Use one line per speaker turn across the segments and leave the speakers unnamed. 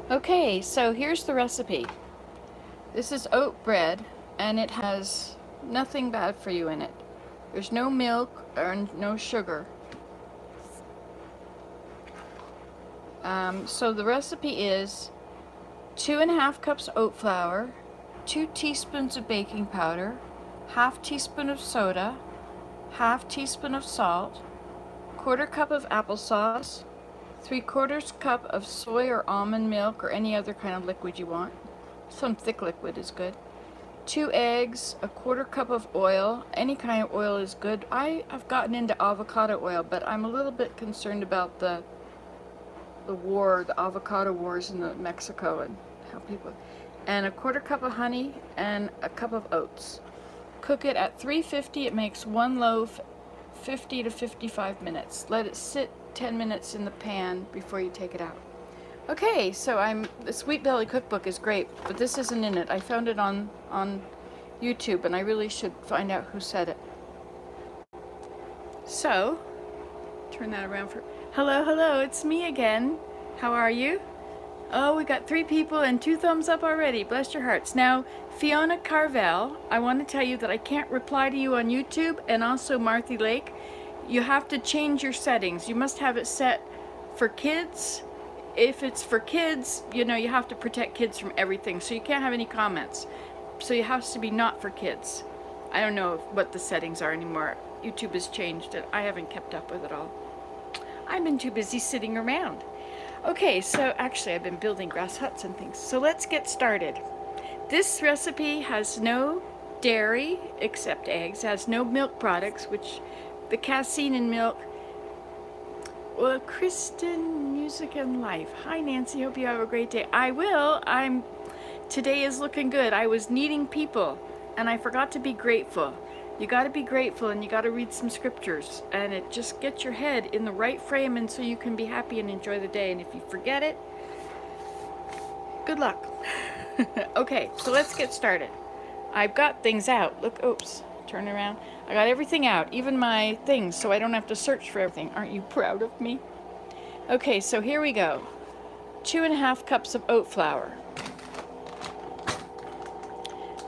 Okay, so here's the recipe. This is oat bread, and it has nothing bad for you in it. There's no milk or no sugar. So the recipe is 2.5 cups oat flour, 2 teaspoons of baking powder, half teaspoon of soda, half teaspoon of salt, quarter cup of applesauce, 3/4 cup of soy or almond milk or any other kind of liquid you want. Some thick liquid is good. 2 eggs, a quarter cup of oil. Any kind of oil is good. I have gotten into avocado oil, but I'm a little bit concerned about the avocado wars in Mexico and how people. And a quarter cup of honey and a cup of oats. Cook it at 350. It makes one loaf, 50 to 55 minutes. Let it sit 10 minutes in the pan before you take it out. Okay, so the Sweet Belly cookbook is great, but this isn't in it. I found it on YouTube, and I really should find out who said it. So, turn that around for. Hello, it's me again. How are you? Oh, we got 3 people and 2 thumbs up already. Bless your hearts. Now, Fiona Carvel, I want to tell you that I can't reply to you on YouTube, and also Marthy Lake. You have to change your settings. You must have it set for kids. If it's for kids, you have to protect kids from everything, so you can't have any comments. So it has to be not for kids. I don't know what the settings are anymore. YouTube has changed it. I haven't kept up with it all. I've been too busy sitting around. Okay, so actually I've been building grass huts and things. So let's get started. This recipe has no dairy except eggs, has no milk products, which the casein in milk. Well, Kristen, Music and Life. Hi, Nancy. Hope you have a great day. I will. Today is looking good. I was needing people, and I forgot to be grateful. You got to be grateful, and you got to read some scriptures, and it just gets your head in the right frame, and so you can be happy and enjoy the day. And if you forget it, good luck. Okay, so let's get started. I've got things out. Look, oops, turn around. I got everything out, even my things, so I don't have to search for everything. Aren't you proud of me? Okay, so here we go. 2.5 cups of oat flour.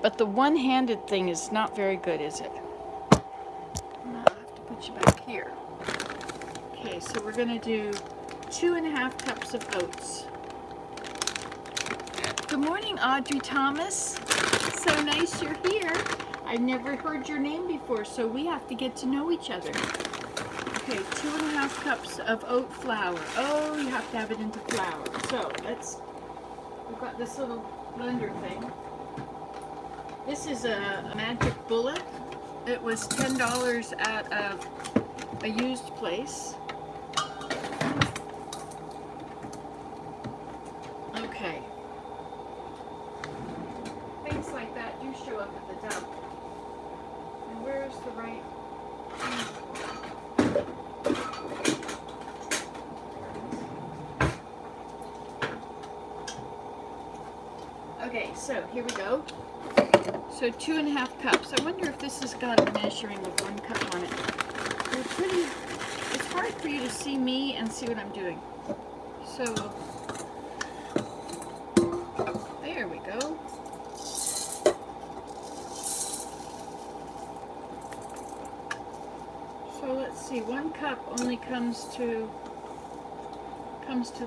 But the one-handed thing is not very good, is it? I'll have to put you back here. Okay, so we're going to do 2.5 cups of oats. Good morning, Audrey Thomas. So nice you're here. I've never heard your name before, so we have to get to know each other. Okay, 2.5 cups of oat flour. Oh, you have to have it into flour. So we've got this little blender thing. This is a magic bullet. It was $10 at a used place. Okay. Things like that do show up at the dump. And where's the right? Okay, so here we go. So 2.5 cups. I wonder if this has got a measuring of 1 cup on it. It's hard for you to see me and see what I'm doing. So there we go. So let's see, 1 cup only comes to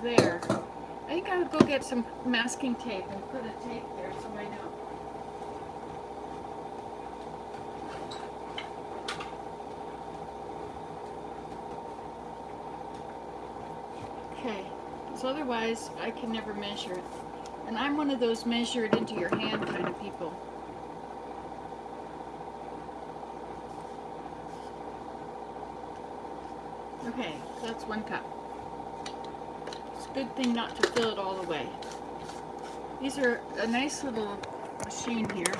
there. I think I would go get some masking tape and put a tape there so I know. Okay, because otherwise I can never measure it. And I'm one of those measure it into your hand kind of people. Okay, so that's 1 cup. It's a good thing not to fill it all the way. These are a nice little machine here.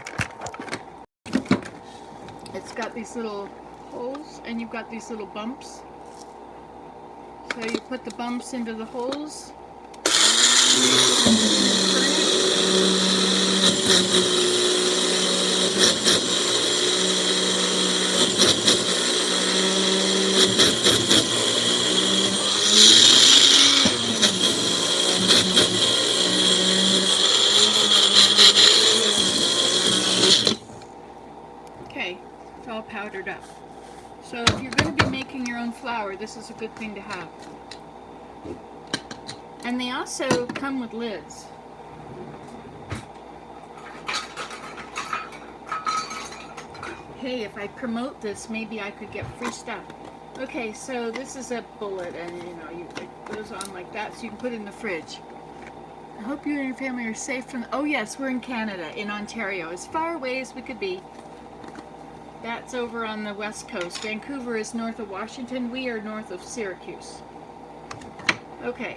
It's got these little holes and you've got these little bumps. So you put the bumps into the holes. powdered up. So if you're going to be making your own flour, this is a good thing to have. And they also come with lids. Hey, if I promote this, maybe I could get free stuff. Okay, so this is a bullet, and it goes on like that, so you can put it in the fridge. I hope you and your family are safe from. Oh yes, we're in Canada, in Ontario, as far away as we could be. That's over on the west coast. Vancouver is north of Washington. We are north of Syracuse. Okay,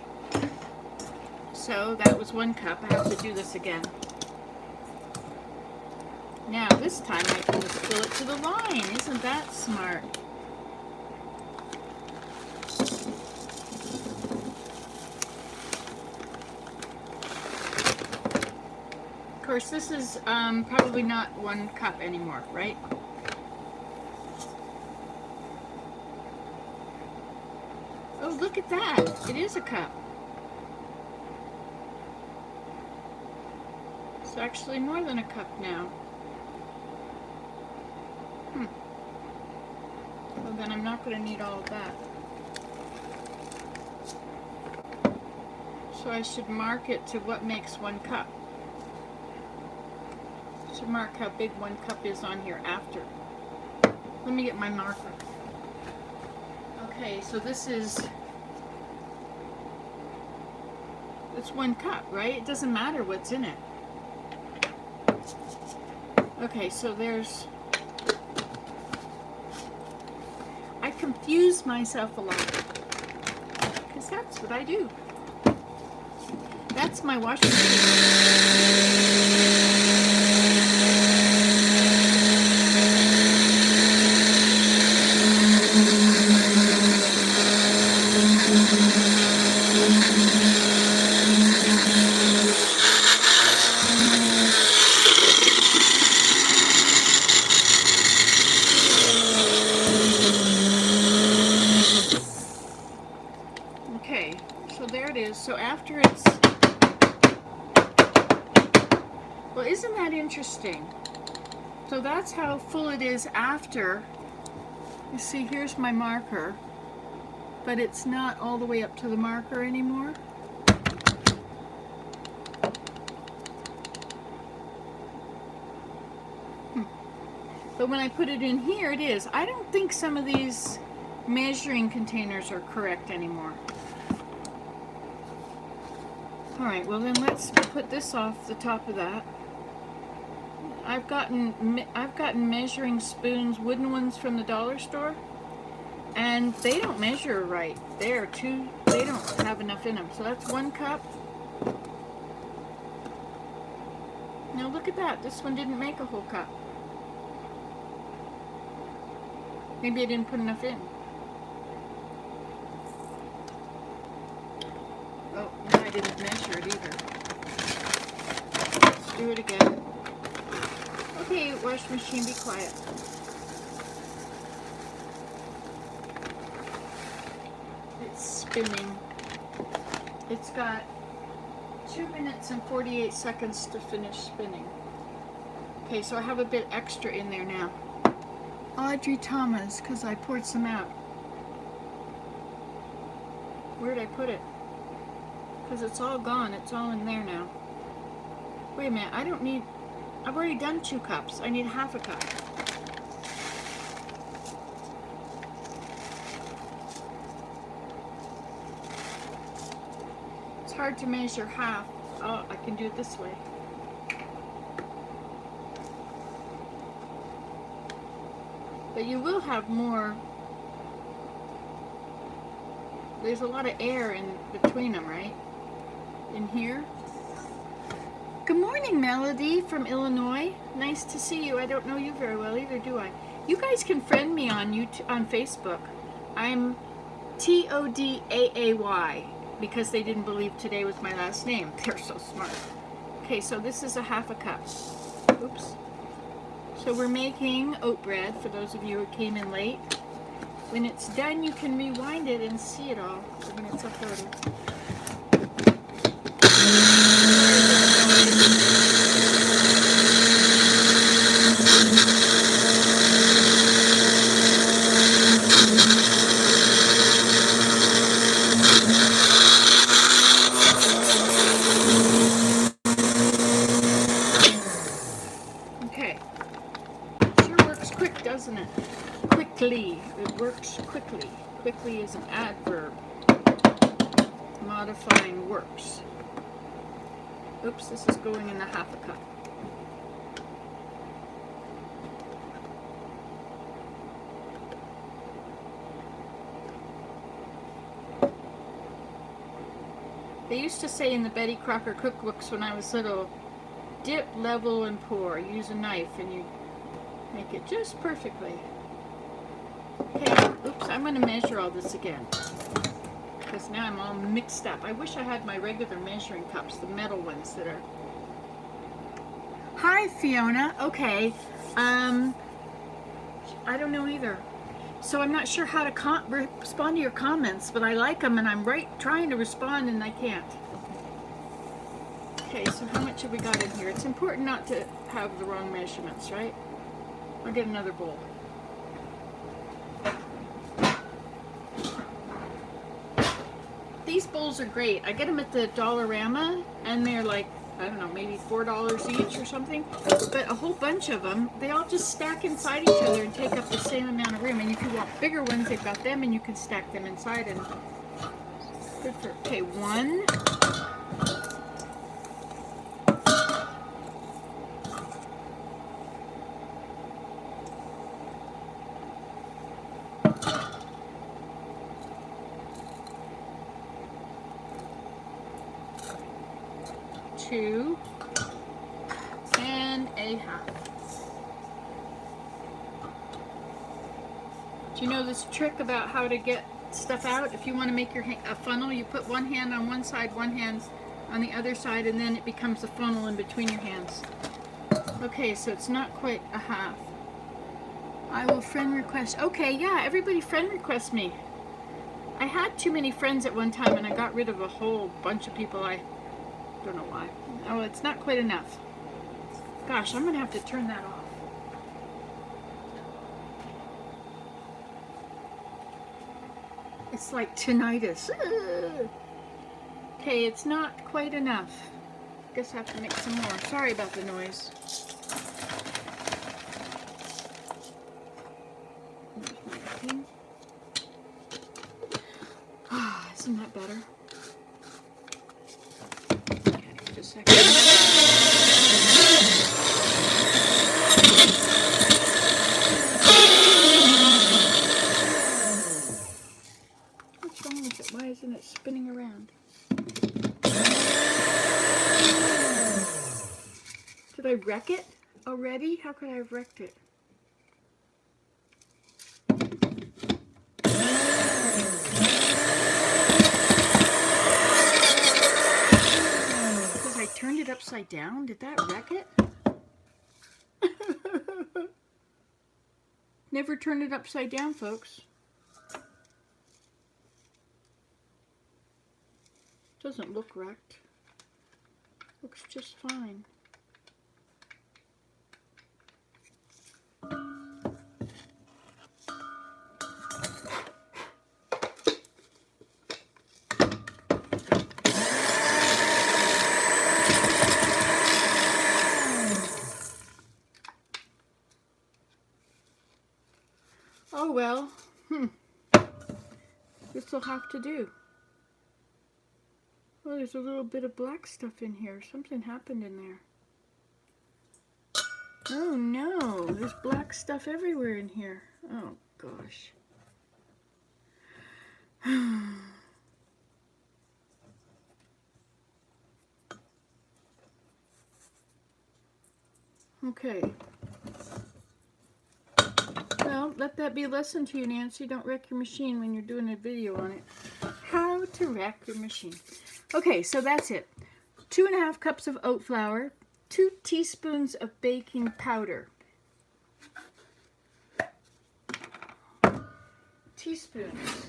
so that was 1 cup. I have to do this again. Now this time I can just fill it to the line. Isn't that smart? Of course, this is probably not 1 cup anymore, right? Oh, look at that. It is a cup. It's actually more than a cup now. Well, then I'm not going to need all of that. So I should mark it to what makes 1 cup. I should mark how big 1 cup is on here after. Let me get my marker. Okay, so this is, it's 1 cup, right? It doesn't matter what's in it. Okay, so there's, I confuse myself a lot, because that's what I do. That's my washing machine. Okay, so there it is. So after it's, well, isn't that interesting? So that's how full it is after. You see, here's my marker, but it's not all the way up to the marker anymore. But when I put it in here, it is. I don't think some of these measuring containers are correct anymore. All right, well then let's put this off the top of that. I've gotten measuring spoons, wooden ones from the dollar store, and they don't measure right. They don't have enough in them. So that's 1 cup. Now look at that. This one didn't make a whole cup. Maybe I didn't put enough in. Oh, no, I didn't measure it either. Let's do it again. Okay, wash machine, be quiet. It's spinning. It's got 2 minutes and 48 seconds to finish spinning. Okay, so I have a bit extra in there now. Audrey Thomas, because I poured some out. Where'd I put it? Because it's all gone. It's all in there now. Wait a minute, I don't need, I've already done 2 cups. I need half a cup. It's hard to measure half. Oh, I can do it this way. But you will have more. There's a lot of air in between them, right? In here. Good morning, Melody from Illinois. Nice to see you. I don't know you very well either, do I? You guys can friend me on YouTube, on Facebook. I'm Todaay because they didn't believe today was my last name. They're so smart. Okay, so this is a half a cup. Oops. So we're making oat bread for those of you who came in late. When it's done, you can rewind it and see it all when it's uploaded. works quickly. Quickly is an adverb. Modifying works. Oops, this is going in the half a cup. They used to say in the Betty Crocker cookbooks when I was little, dip, level, and pour. Use a knife and you make it just perfectly. Okay, oops, I'm going to measure all this again. Because now I'm all mixed up. I wish I had my regular measuring cups, the metal ones that are... Hi, Fiona. Okay. I don't know either. So I'm not sure how to respond to your comments, but I like them and I'm trying to respond and I can't. Okay, so how much have we got in here? It's important not to have the wrong measurements, right? I'll get another bowl. These bowls are great. I get them at the Dollarama and they're like, I don't know, maybe $4 each or something. But a whole bunch of them, they all just stack inside each other and take up the same amount of room. And if you want bigger ones, they've got them and you can stack them inside. And good for, okay, 1. 2 and a half. Do you know this trick about how to get stuff out? If you want to make a funnel, you put one hand on one side, one hand on the other side, and then it becomes a funnel in between your hands. Okay, so it's not quite a half. I will friend request. Okay, yeah, everybody friend request me. I had too many friends at one time and I got rid of a whole bunch of people. I don't know why. Oh, it's not quite enough. Gosh, I'm gonna have to turn that off. It's like tinnitus. Okay, it's not quite enough. Guess I have to make some more. Sorry about the noise. Ah, isn't that better? Just a second. What's wrong with it? Why isn't it spinning around? Did I wreck it already? How could I have wrecked it? Because I turned it upside down? Did that wreck it? Never turn it upside down, folks. Doesn't look wrecked. Looks just fine. Oh well, this will have to do. Oh, there's a little bit of black stuff in here. Something happened in there. Oh no, there's black stuff everywhere in here. Oh gosh. Okay. Well, let that be a lesson to you, Nancy. Don't wreck your machine when you're doing a video on it. How to wreck your machine. Okay, so that's it. 2½ cups of oat flour, 2 teaspoons of baking powder. Teaspoons.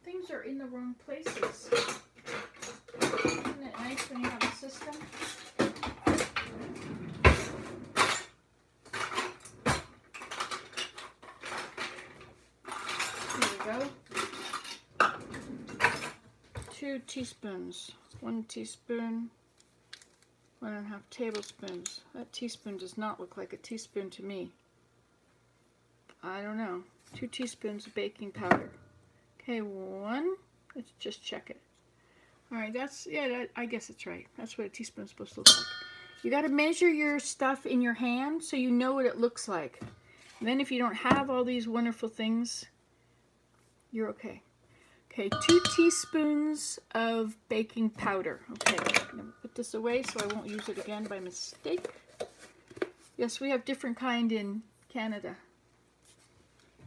Things are in the wrong places. Isn't it nice when you have a system? Here we go. 2 teaspoons. 1 teaspoon. 1.5 tablespoons. That teaspoon does not look like a teaspoon to me. I don't know. 2 teaspoons of baking powder. Okay, 1. Let's just check it. Alright, that's, yeah, I guess it's right. That's what a teaspoon is supposed to look like. You got to measure your stuff in your hand so you know what it looks like. And then if you don't have all these wonderful things, you're okay. Okay, 2 teaspoons of baking powder. Okay, I'm going to put this away so I won't use it again by mistake. Yes, we have different kind in Canada.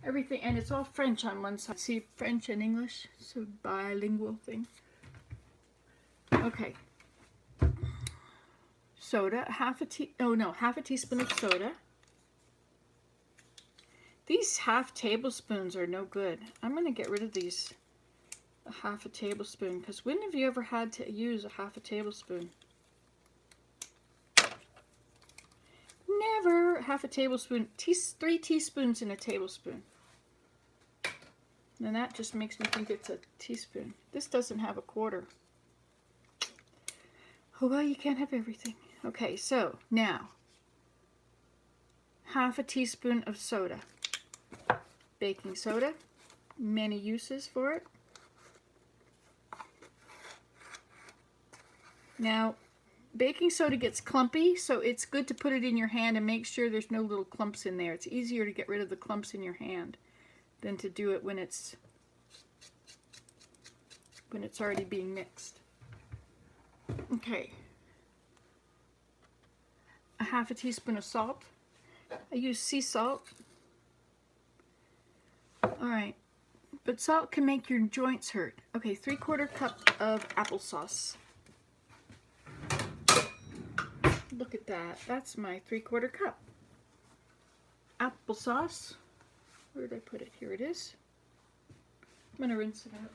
Everything, and it's all French on one side. See, French and English, so bilingual thing. Okay. Soda, half a teaspoon of soda. These half tablespoons are no good. I'm going to get rid of these. A half a tablespoon, because when have you ever had to use a half a tablespoon? Never. Half a tablespoon. 3 teaspoons in a tablespoon. And that just makes me think it's a teaspoon. This doesn't have a quarter. Oh well, you can't have everything. Okay, so now half a teaspoon of soda. Baking soda. Many uses for it. Now, baking soda gets clumpy, so it's good to put it in your hand and make sure there's no little clumps in there. It's easier to get rid of the clumps in your hand than to do it when it's already being mixed. Okay. A half a teaspoon of salt. I use sea salt. Alright. But salt can make your joints hurt. Okay, 3/4 cup of applesauce. Look at that. That's my 3/4 cup. Applesauce. Where did I put it? Here it is. I'm going to rinse it out.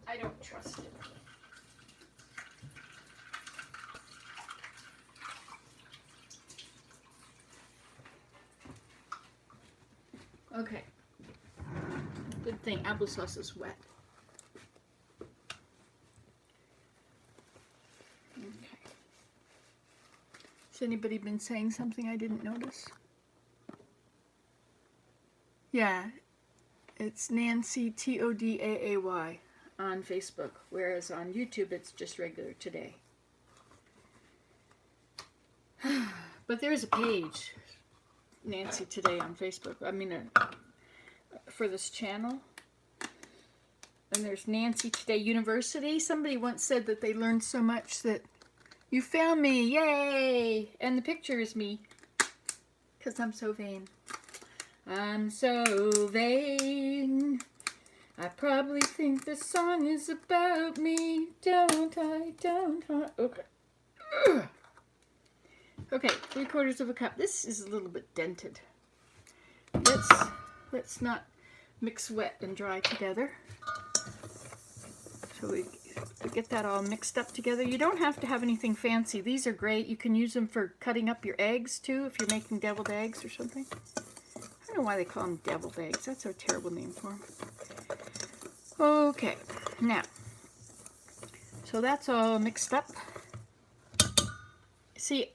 I don't trust it. Okay. Good thing applesauce is wet. Okay. Has anybody been saying something I didn't notice? Yeah, it's Nancy Todaay on Facebook, whereas on YouTube it's just regular Today. But there is a page, Nancy Today on Facebook. I mean, for this channel. And there's Nancy Today University. Somebody once said that they learned so much that you found me, yay! And the picture is me, because I'm so vain. I'm so vain. I probably think this song is about me. Don't I? Okay. Ugh. Okay, 3/4 cup. This is a little bit dented. Let's not mix wet and dry together. So we get that all mixed up together. You don't have to have anything fancy. These are great. You can use them for cutting up your eggs too, if you're making deviled eggs or something. I don't know why they call them deviled eggs. That's a terrible name for them. Okay, now, so that's all mixed up. See,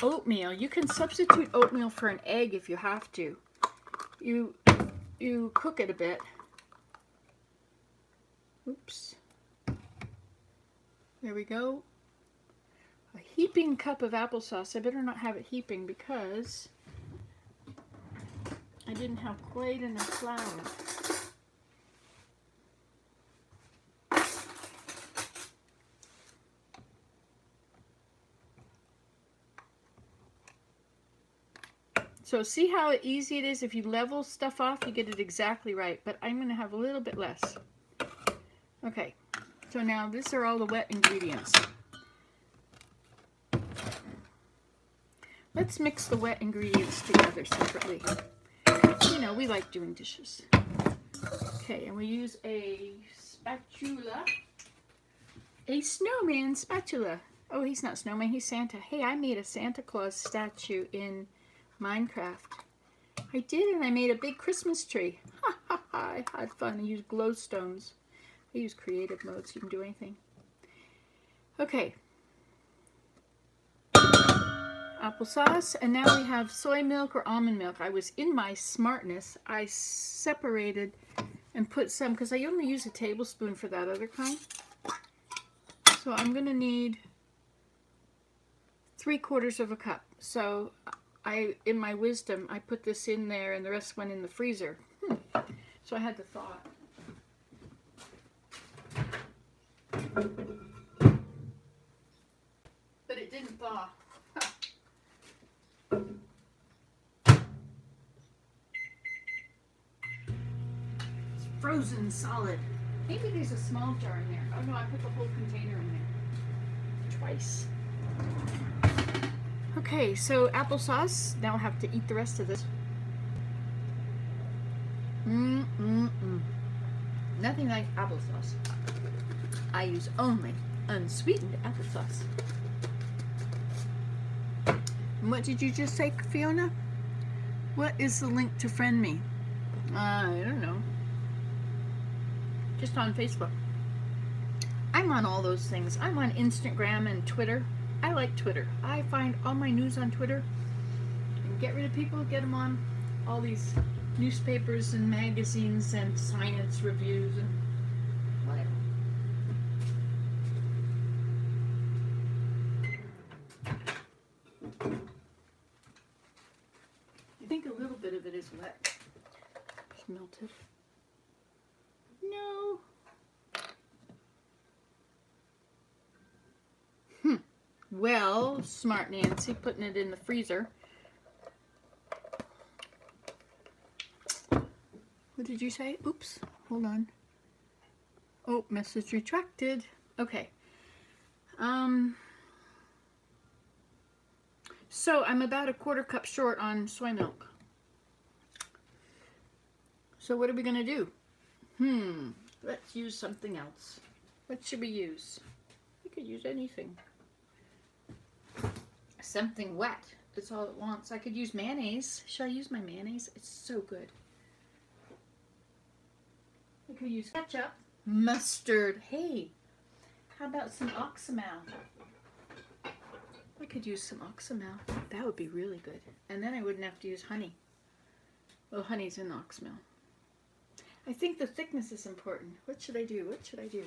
oatmeal, you can substitute oatmeal for an egg if you have to. You cook it a bit. Oops. There we go. A heaping cup of applesauce. I better not have it heaping because I didn't have quite enough flour. So see how easy it is? If you level stuff off, you get it exactly right. But I'm going to have a little bit less. Okay, so now these are all the wet ingredients. Let's mix the wet ingredients together separately. You know, we like doing dishes. Okay, and we use a spatula. A snowman spatula. Oh, he's not snowman, he's Santa. Hey, I made a Santa Claus statue in Minecraft. I did, and I made a big Christmas tree. Ha ha ha, I had fun. I used glow stones. I use creative mode so you can do anything. Okay. Applesauce, and now we have soy milk or almond milk. I was in my smartness. I separated and put some, because I only use a tablespoon for that other kind. So I'm going to need 3/4 of a cup. So in my wisdom, I put this in there and the rest went in the freezer. So I had to thaw it. But it didn't thaw. It's frozen solid. Maybe there's a small jar in there. Oh no, I put the whole container in there. Twice. Okay, so applesauce. Now I have to eat the rest of this. Nothing like applesauce. I use only unsweetened applesauce. And what did you just say, Fiona? What is the link to friend me? I don't know. Just on Facebook. I'm on all those things. I'm on Instagram and Twitter. I like Twitter. I find all my news on Twitter. And get rid of people, get them on all these newspapers and magazines and science reviews and whatever. I think a little bit of it is wet. It's melted. No. Well, smart Nancy, putting it in the freezer. What did you say? Oops, hold on. Oh, message retracted. Okay. So I'm about 1/4 cup short on soy milk. So what are we gonna do? Let's use something else. What should we use? We could use anything. Something wet. That's all it wants. I could use mayonnaise. Should I use my mayonnaise? It's so good. I could use ketchup, mustard. Hey, how about some oxymel? I could use some oxymel. That would be really good. And then I wouldn't have to use honey. Well, honey's in oxymel. I think the thickness is important. What should I do? What should I do?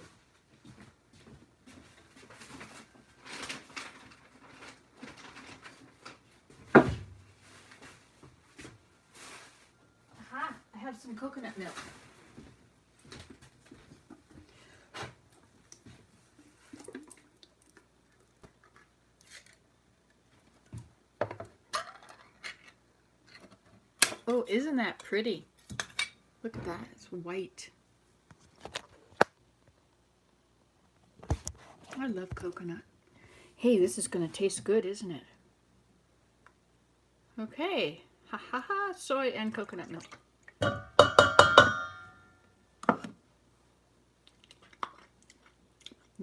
Aha! I have some coconut milk. Oh, isn't that pretty? Look at that, it's white. I love coconut. Hey, this is gonna taste good, isn't it? Okay, ha ha ha, soy and coconut milk.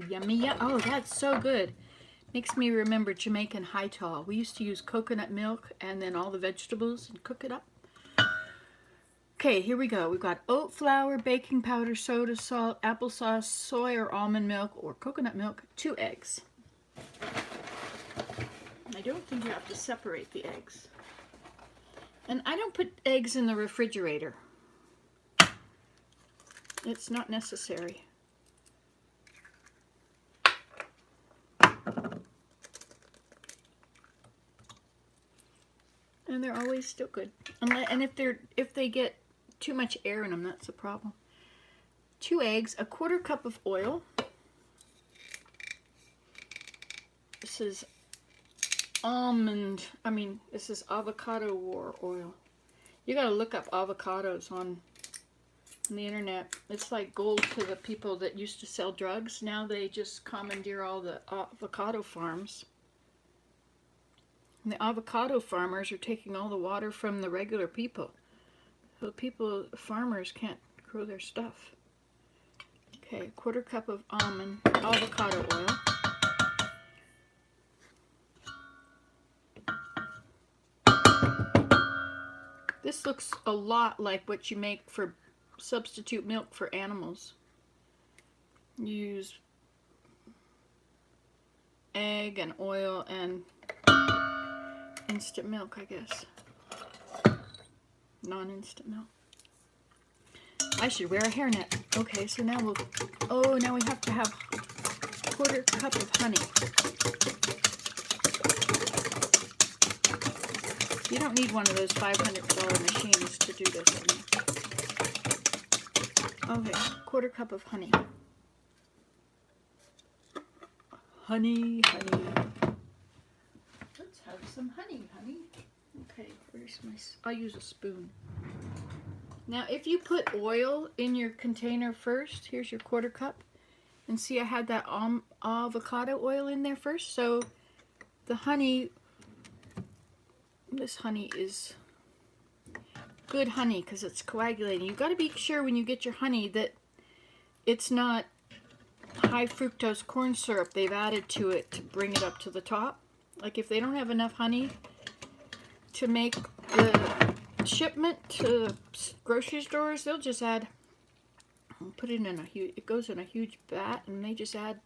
Yummy, yum. Oh, that's so good. Makes me remember Jamaican high tall. We used to use coconut milk and then all the vegetables and cook it up. Okay, here we go. We've got oat flour, baking powder, soda, salt, applesauce, soy or almond milk or coconut milk, 2 eggs. I don't think you have to separate the eggs. And I don't put eggs in the refrigerator. It's not necessary. And they're always still good. And if they get too much air in them, that's a problem. 2 eggs, 1/4 cup of oil. This is this is avocado oil. You gotta look up avocados on the internet. It's like gold to the people that used to sell drugs. Now they just commandeer all the avocado farms. And the avocado farmers are taking all the water from the regular people. So farmers can't grow their stuff. Okay, 1/4 cup of avocado oil. This looks a lot like what you make for substitute milk for animals. use egg and oil and instant milk, I guess. Non-instant milk. I should wear a hairnet. Okay, so now we'll, oh, now we have to have a 1/4 cup of honey. You don't need one of those $500 machines to do this. Okay, 1/4 cup of honey. Honey, honey. Let's have some honey, honey. Okay, where's my, I'll use a spoon. Now, if you put oil in your container first, here's your 1/4 cup. And see, I had that avocado oil in there first. So the honey, this honey is good honey because it's coagulating. You've got to be sure when you get your honey that it's not high fructose corn syrup they've added to it to bring it up to the top. Like if they don't have enough honey to make the shipment to grocery stores, they'll just add, put it in a huge, it goes in a huge vat, and they just add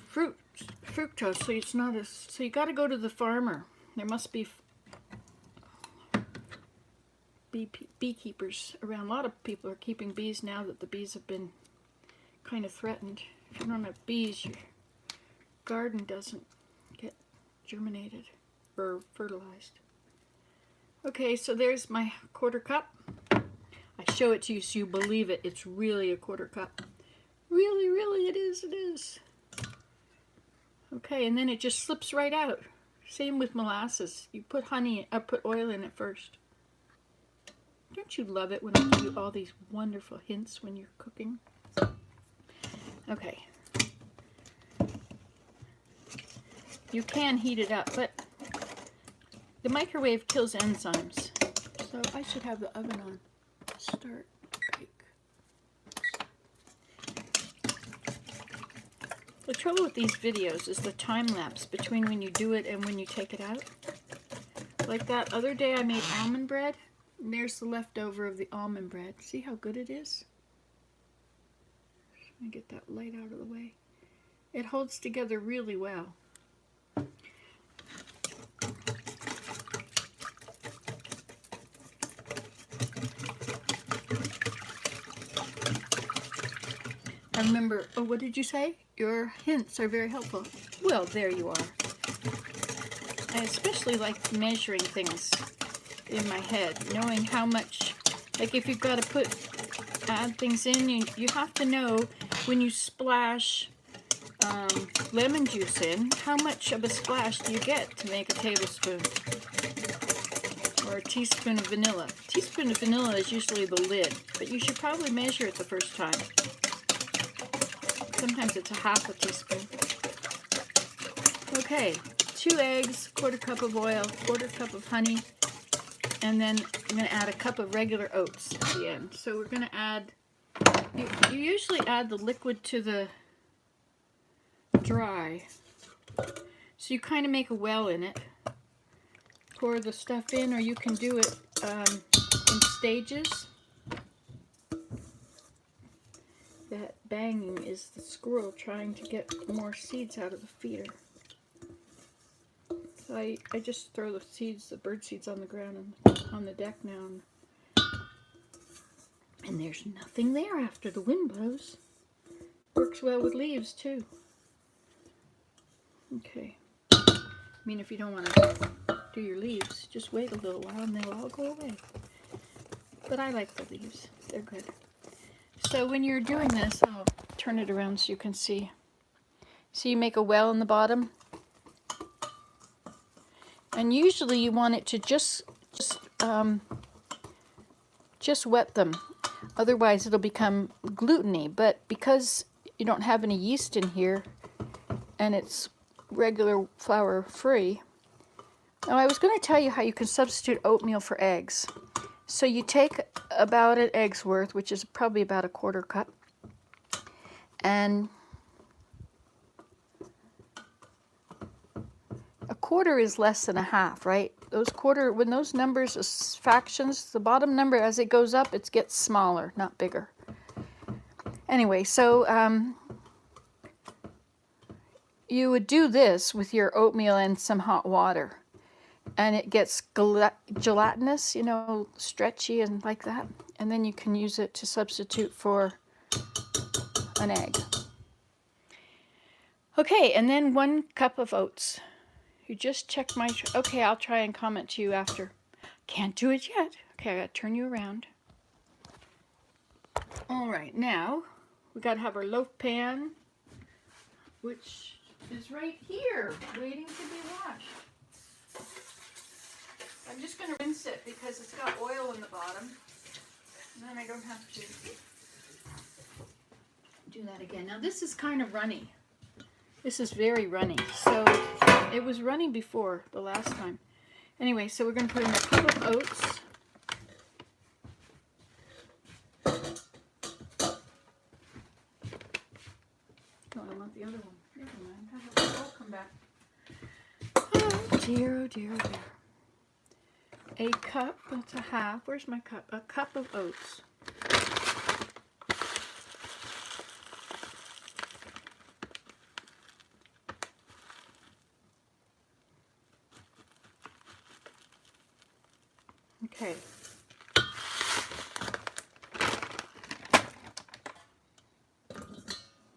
fructose, so it's not as, so you got to go to the farmer. There must be beekeepers around. A lot of people are keeping bees now that the bees have been kind of threatened. If you don't have bees, your garden doesn't get germinated or fertilized. Okay, so there's my 1/4 cup. I show it to you so you believe it. It's really a 1/4 cup. Really, really, it is, it is. Okay, and then it just slips right out. Same with molasses. You put honey, put oil in it first. Don't you love it when I give you all these wonderful hints when you're cooking? Okay. You can heat it up, but the microwave kills enzymes. So I should have the oven on. Start bake. The trouble with these videos is the time lapse between when you do it and when you take it out. Like that other day I made almond bread, and there's the leftover of the almond bread. See how good it is? Let me get that light out of the way. It holds together really well. I remember, oh, what did you say? Your hints are very helpful. Well, there you are. I especially like measuring things in my head, knowing how much, like if you've got to add things in, you have to know when you splash lemon juice in, how much of a splash do you get to make a tablespoon? Or a teaspoon of vanilla. A teaspoon of vanilla is usually the lid, but you should probably measure it the first time. Sometimes it's a half a teaspoon. Okay, 2 eggs, 1/4 cup of oil, 1/4 cup of honey, and then I'm going to add a cup of regular oats at the end. So we're going to add, you usually add the liquid to the dry. So you kind of make a well in it. Pour the stuff in, or you can do it in stages. That banging is the squirrel trying to get more seeds out of the feeder. So I just throw the seeds, the bird seeds, on the ground and on the deck now. And there's nothing there after the wind blows. Works well with leaves too. Okay. I mean, if you don't want to do your leaves, just wait a little while and they'll all go away. But I like the leaves. They're good. So when you're doing this, I'll turn it around so you can see. So you make a well in the bottom. And usually you want it to just wet them. Otherwise it'll become gluteny. But because you don't have any yeast in here and it's regular flour free. Now I was going to tell you how you can substitute oatmeal for eggs. So you take about an egg's worth, which is probably about a 1/4 cup, and a 1/4 is less than a half, right? Those when those numbers are fractions, the bottom number as it goes up, it gets smaller, not bigger. Anyway, so you would do this with your oatmeal and some hot water. And it gets gelatinous, you know, stretchy and like that. And then you can use it to substitute for an egg. Okay, and then 1 cup of oats. You just checked my... Okay, I'll try and comment to you after. Can't do it yet. Okay, I gotta turn you around. All right, now we gotta have our loaf pan, which is right here, waiting to be washed. I'm just going to rinse it because it's got oil in the bottom. And then I don't have to do that again. Now this is kind of runny. This is very runny. So it was runny before the last time. Anyway, so we're going to put in a cup of oats. No, I want the other one. Never mind. I'll come back. Oh dear, oh dear, oh dear. A cup, that's a half. Where's my cup? A cup of oats. Okay.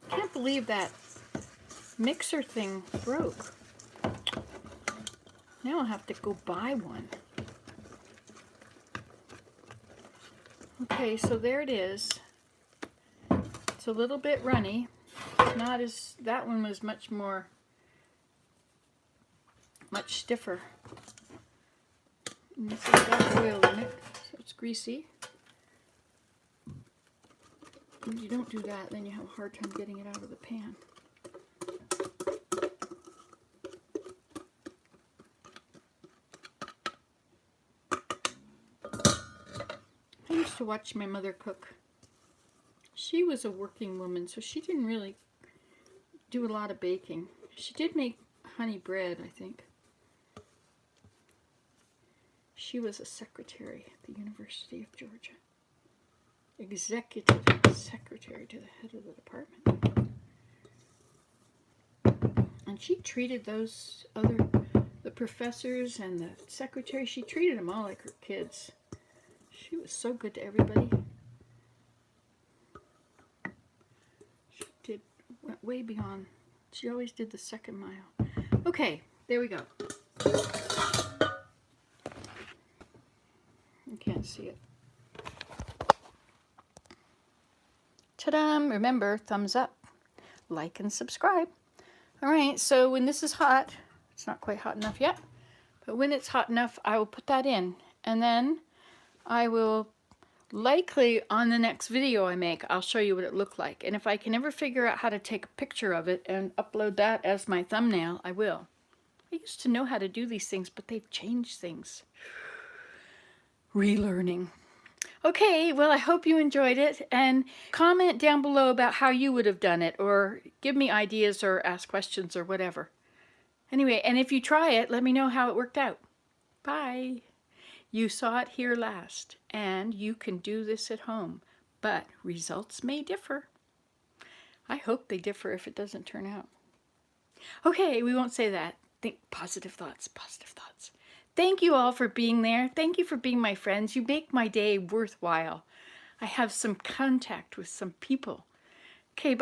Can't believe that mixer thing broke. Now I'll have to go buy one. Okay, so there it is. It's a little bit runny. Not as, that one was much stiffer. And this has got oil in it, so it's greasy. When you don't do that, then you have a hard time getting it out of the pan. I used to watch my mother cook. She was a working woman, so she didn't really do a lot of baking. She did make honey bread, I think. She was a secretary at the University of Georgia. Executive secretary to the head of the department. And she treated those the professors and the secretary, she treated them all like her kids. She was so good to everybody. She went way beyond. She always did the second mile. Okay, there we go. You can't see it. Ta-da! Remember, thumbs up, like, and subscribe. All right, so when this is hot, it's not quite hot enough yet, but when it's hot enough, I will put that in. And then I will likely, on the next video I make, I'll show you what it looked like. And if I can ever figure out how to take a picture of it and upload that as my thumbnail, I will. I used to know how to do these things, but they've changed things. Relearning. Okay, well, I hope you enjoyed it, and comment down below about how you would have done it, or give me ideas or ask questions or whatever. Anyway, and if you try it, let me know how it worked out. Bye. You saw it here last, and you can do this at home, but results may differ. I hope they differ if it doesn't turn out. Okay, we won't say that. Think positive thoughts, positive thoughts. Thank you all for being there. Thank you for being my friends. You make my day worthwhile. I have some contact with some people. Okay, bye.